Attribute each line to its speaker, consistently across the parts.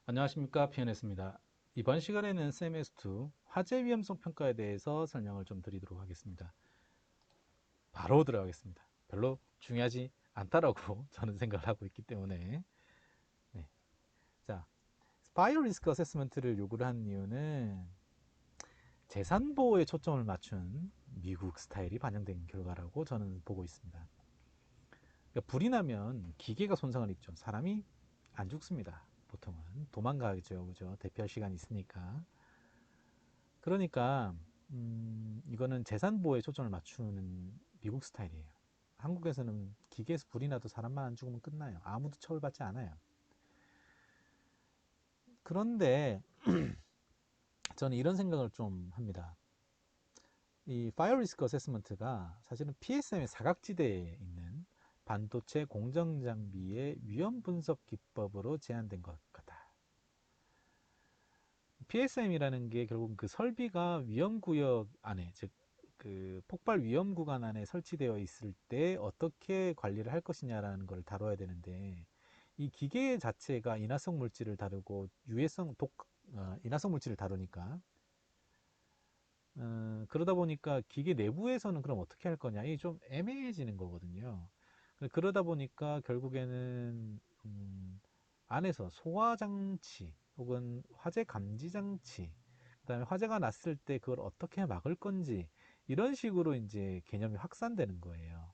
Speaker 1: 안녕하십니까, 피어냈습니다. 이번 시간에는 CMS2 화재 위험성 평가에 대해서 설명을 좀 드리도록 하겠습니다. 바로 들어가겠습니다. 별로 중요하지 않다라고 저는 생각을 하고 있기 때문에. 네. 자, 파이어 리스크 어세스먼트를 요구를 하는 이유는 재산 보호에 초점을 맞춘 미국 스타일이 반영된 결과라고 저는 보고 있습니다. 그러니까 불이 나면 기계가 손상을 입죠. 사람이 안 죽습니다. 보통은 도망가죠, 그죠? 대피할 시간이 있으니까. 그러니까 이거는 재산 보호에 초점을 맞추는 미국 스타일이에요. 한국에서는 기계에서 불이 나도 사람만 안 죽으면 끝나요. 아무도 처벌받지 않아요. 그런데 저는 이런 생각을 좀 합니다. 이 파이어 리스크 어세스먼트가 사실은 PSM의 사각지대에 있는 반도체 공정 장비의 위험 분석 기법으로 제한된 것 같다. PSM이라는 게 결국 그 설비가 위험 구역 안에, 즉 그 폭발 위험 구간 안에 설치되어 있을 때 어떻게 관리를 할 것이냐라는 걸 다뤄야 되는데, 이 기계 자체가 인화성 물질을 다루고 인화성 물질을 다루니까, 그러다 보니까 기계 내부에서는 그럼 어떻게 할 거냐, 이게 좀 애매해지는 거거든요. 그러다 보니까 결국에는 안에서 소화 장치 혹은 화재 감지 장치, 그다음에 화재가 났을 때 그걸 어떻게 막을 건지, 이런 식으로 이제 개념이 확산되는 거예요.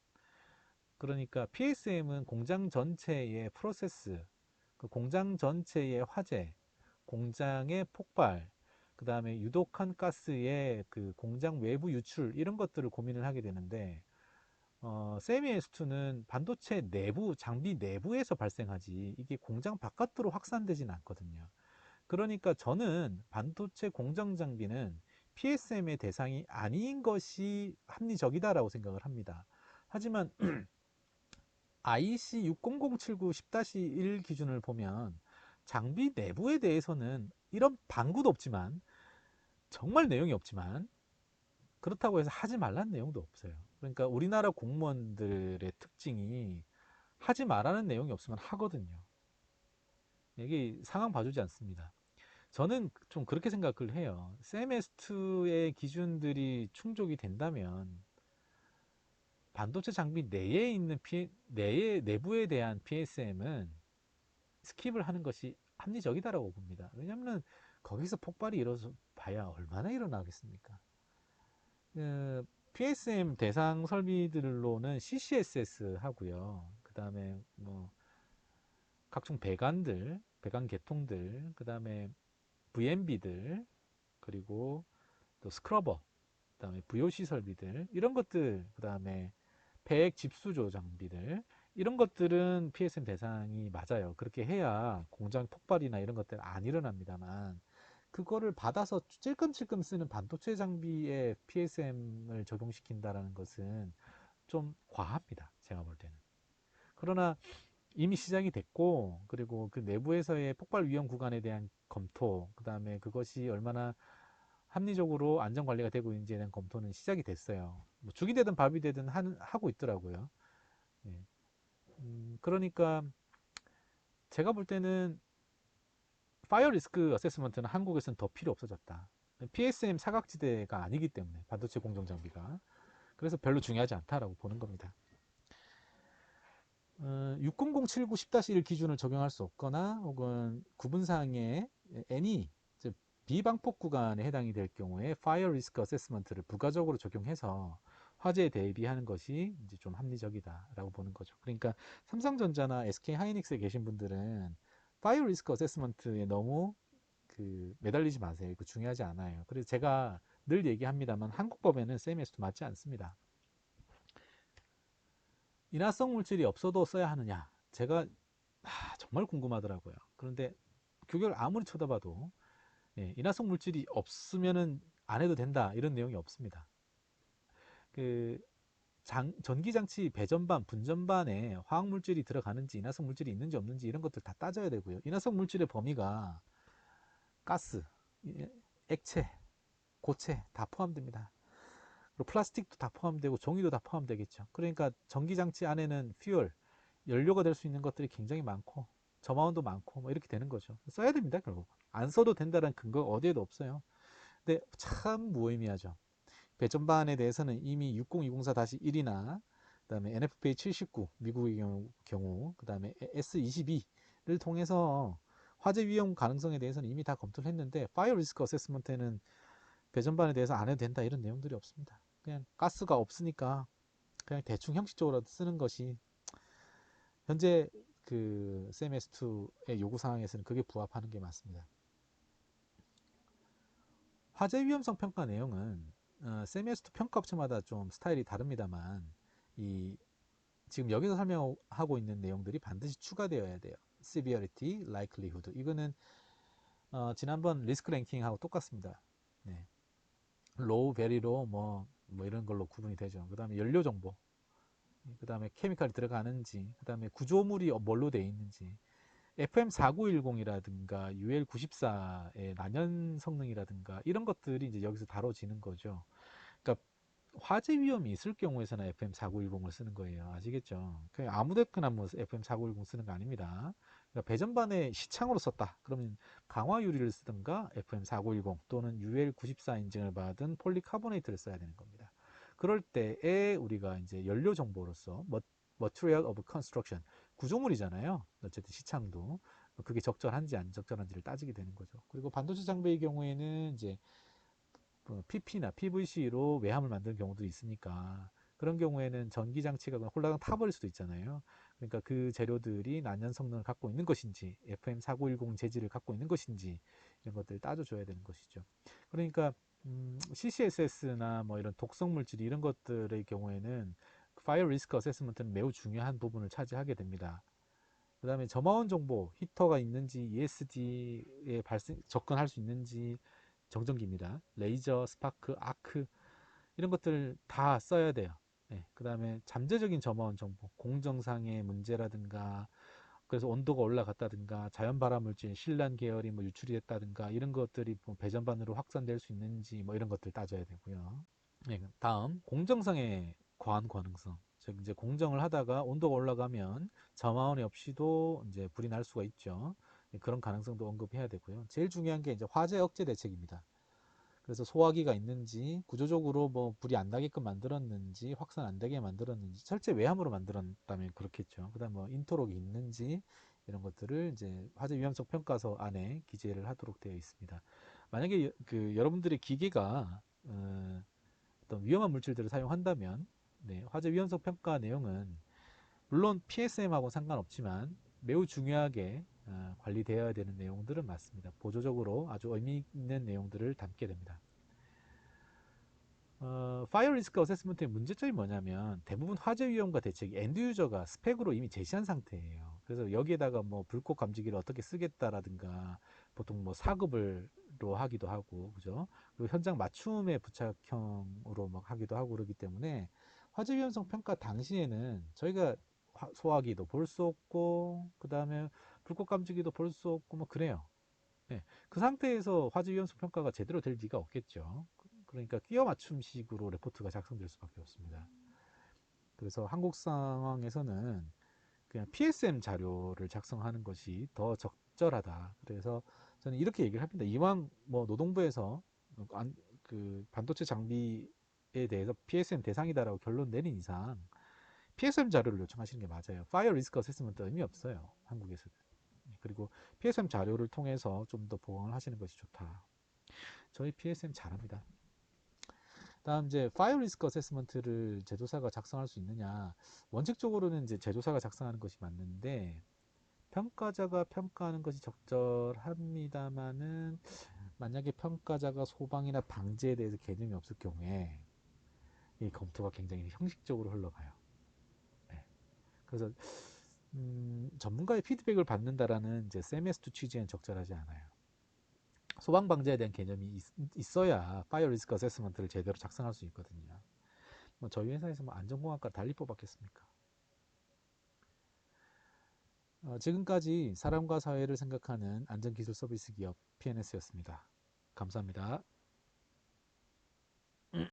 Speaker 1: 그러니까 PSM은 공장 전체의 프로세스, 그 공장 전체의 화재, 공장의 폭발, 그 다음에 유독한 가스의 그 공장 외부 유출, 이런 것들을 고민을 하게 되는데, 세미S2는 반도체 내부, 장비 내부에서 발생하지 이게 공장 바깥으로 확산되지는 않거든요. 그러니까 저는 반도체 공정 장비는 PSM의 대상이 아닌 것이 합리적이다라고 생각을 합니다. 하지만 IEC 60079 10-1 기준을 보면 장비 내부에 대해서는 이런 방구도 없지만, 정말 내용이 없지만, 그렇다고 해서 하지 말라는 내용도 없어요. 그러니까 우리나라 공무원들의 특징이 하지 말라는 내용이 없으면 하거든요. 이게 상황 봐주지 않습니다. 저는 좀 그렇게 생각을 해요. CMS2의 기준들이 충족이 된다면 반도체 장비 내에 있는 내부에 대한 PSM은 스킵을 하는 것이 합리적이다라고 봅니다. 왜냐하면 거기서 폭발이 일어서 봐야 얼마나 일어나겠습니까? 그 PSM 대상 설비들로는 CCSS 하고요. 그 다음에 뭐 각종 배관 계통들, 그 다음에 VMB들, 그리고 또 스크러버, 그 다음에 VOC 설비들, 이런 것들, 그 다음에 배액 집수조 장비들, 이런 것들은 PSM 대상이 맞아요. 그렇게 해야 공장 폭발이나 이런 것들 안 일어납니다만, 그거를 받아서 찔끔찔끔 쓰는 반도체 장비에 PSM을 적용시킨다는 것은 좀 과합니다. 제가 볼 때는. 그러나 이미 시작이 됐고, 그리고 그 내부에서의 폭발 위험 구간에 대한 검토, 그 다음에 그것이 얼마나 합리적으로 안전 관리가 되고 있는지에 대한 검토는 시작이 됐어요. 뭐 죽이 되든 밥이 되든 하고 있더라고요. 예. 그러니까 제가 볼 때는 파이어 리스크 어세스먼트는 한국에서는 더 필요 없어졌다. PSM 사각지대가 아니기 때문에 반도체 공정 장비가, 그래서 별로 중요하지 않다라고 보는 겁니다. 60079 10-1 기준을 적용할 수 없거나 혹은 구분사항에 any 즉 비방폭 구간에 해당이 될 경우에 파이어 리스크 어세스먼트를 부가적으로 적용해서 화재에 대비하는 것이 이제 좀 합리적이다라고 보는 거죠. 그러니까 삼성전자나 SK 하이닉스에 계신 분들은 파이어 리스크 어세스먼트에 너무 매달리지 마세요. 그 중요하지 않아요. 그래서 제가 늘 얘기합니다만 한국 법에는 CMS2 맞지 않습니다. 인화성 물질이 없어도 써야 하느냐? 제가 정말 궁금하더라고요. 그런데 규격을 아무리 쳐다봐도 인화성 물질이 없으면은 안 해도 된다 이런 내용이 없습니다. 그 전기장치 배전반, 분전반에 화학 물질이 들어가는지 인화성 물질이 있는지 없는지 이런 것들 다 따져야 되고요. 인화성 물질의 범위가 가스, 액체, 고체 다 포함됩니다. 그리고 플라스틱도 다 포함되고 종이도 다 포함되겠죠. 그러니까 전기장치 안에는 퓨얼, 연료가 될 수 있는 것들이 굉장히 많고, 점화원도 많고 뭐 이렇게 되는 거죠. 써야 됩니다. 결국 안 써도 된다는 근거 어디에도 없어요. 근데 참 무의미하죠. 배전반에 대해서는 이미 60204-1이나 그다음에 NFPA 79 미국의 경우 그다음에 S22를 통해서 화재 위험 가능성에 대해서는 이미 다 검토를 했는데 파이어 리스크 어세스먼트에는 배전반에 대해서 안 해도 된다 이런 내용들이 없습니다. 그냥 가스가 없으니까 그냥 대충 형식적으로 쓰는 것이 현재 그 CMS2의 요구 사항에서는 그게 부합하는 게 맞습니다. 화재 위험성 평가 내용은 CMS2 평가 업체마다 좀 스타일이 다릅니다만 이 지금 여기서 설명하고 있는 내용들이 반드시 추가되어야 돼요. Severity, Likelihood. 이거는 지난번 리스크 랭킹하고 똑같습니다. 네. Low, Very Low 뭐 이런 걸로 구분이 되죠. 그 다음에 연료 정보, 그 다음에 케미칼이 들어가는지, 그 다음에 구조물이 뭘로 되어 있는지, FM4910이라든가 UL94의 난연 성능이라든가 이런 것들이 이제 여기서 다뤄지는 거죠. 그러니까 화재 위험이 있을 경우에서는 FM4910을 쓰는 거예요. 아시겠죠? 그냥 아무데나 뭐 FM4910 쓰는 거 아닙니다. 그러니까 배전반에 시창으로 썼다. 그러면 강화 유리를 쓰든가 FM4910 또는 UL94 인증을 받은 폴리카보네이트를 써야 되는 겁니다. 그럴 때에 우리가 이제 연료 정보로서 Material of Construction 구조물이잖아요. 어쨌든 시창도 그게 적절한지 안 적절한지를 따지게 되는 거죠. 그리고 반도체 장비의 경우에는 이제 PP나 PVC로 외함을 만드는 경우도 있으니까 그런 경우에는 전기 장치가 홀라당 타버릴 수도 있잖아요. 그러니까 그 재료들이 난연 성능을 갖고 있는 것인지 FM4910 재질을 갖고 있는 것인지 이런 것들을 따져줘야 되는 것이죠. 그러니까 CCSS나 뭐 이런 독성 물질 이런 것들의 경우에는 파이어 리스크 어세스먼트는 매우 중요한 부분을 차지하게 됩니다. 그 다음에 점화원 정보, 히터가 있는지, ESD에 접근할 수 있는지, 정전기입니다. 레이저, 스파크, 아크 이런 것들 다 써야 돼요. 네, 그 다음에 잠재적인 점화원 정보, 공정상의 문제라든가 그래서 온도가 올라갔다든가 자연 발암물질, 신란 계열이 뭐 유출이 됐다든가 이런 것들이 뭐 배전반으로 확산될 수 있는지 뭐 이런 것들 따져야 되고요. 네, 다음 공정상의 과한 가능성. 즉 이제 공정을 하다가 온도가 올라가면 점화원이 없이도 이제 불이 날 수가 있죠. 그런 가능성도 언급해야 되고요. 제일 중요한 게 이제 화재 억제 대책입니다. 그래서 소화기가 있는지 구조적으로 뭐 불이 안 나게끔 만들었는지 확산 안 되게 만들었는지 철제 외함으로 만들었다면 그렇겠죠. 그다음 뭐 인터록이 있는지 이런 것들을 이제 화재 위험성 평가서 안에 기재를 하도록 되어 있습니다. 만약에 그 여러분들의 기계가 어떤 위험한 물질들을 사용한다면 네, 화재 위험성 평가 내용은 물론 PSM하고 상관없지만 매우 중요하게 관리되어야 되는 내용들은 맞습니다. 보조적으로 아주 의미 있는 내용들을 담게 됩니다. 파이어 리스크 어세스먼트의 문제점이 뭐냐면 대부분 화재 위험과 대책이 엔드 유저가 스펙으로 이미 제시한 상태예요. 그래서 여기에다가 뭐 불꽃 감지기를 어떻게 쓰겠다라든가 보통 뭐 사급을로 하기도 하고 그죠? 그리고 현장 맞춤의 부착형으로 막 하기도 하고 그러기 때문에 화재 위험성 평가 당시에는 저희가 소화기도 볼 수 없고 그 다음에 불꽃 감지기도 볼 수 없고 뭐 그래요. 네, 그 상태에서 화재 위험성 평가가 제대로 될 리가 없겠죠. 그러니까 끼워 맞춤식으로 레포트가 작성될 수밖에 없습니다. 그래서 한국 상황에서는 그냥 PSM 자료를 작성하는 것이 더 적절하다. 그래서 저는 이렇게 얘기를 합니다. 이왕 뭐 노동부에서 그 반도체 장비에 대해서 PSM 대상이다라고 결론 내린 이상 PSM 자료를 요청하시는 게 맞아요. 파이어 리스크 어세스먼트 의미 없어요. 한국에서는. 그리고 PSM 자료를 통해서 좀 더 보강을 하시는 것이 좋다. 저희 PSM 잘합니다. 다음 이제 파이어 리스크 어세스먼트를 제조사가 작성할 수 있느냐? 원칙적으로는 이제 제조사가 작성하는 것이 맞는데 평가자가 평가하는 것이 적절합니다만은 만약에 평가자가 소방이나 방재에 대해서 개념이 없을 경우에 이 검토가 굉장히 형식적으로 흘러가요. 네. 그래서 전문가의 피드백을 받는다라는 이제 세메스터 취지엔 적절하지 않아요. 소방 방재에 대한 개념이 있어야 파이어 리스크 어세스먼트를 제대로 작성할 수 있거든요. 뭐 저희 회사에서 뭐 안전공학과 달리 뽑았겠습니까? 지금까지 사람과 사회를 생각하는 안전기술 서비스 기업 PNS였습니다. 감사합니다.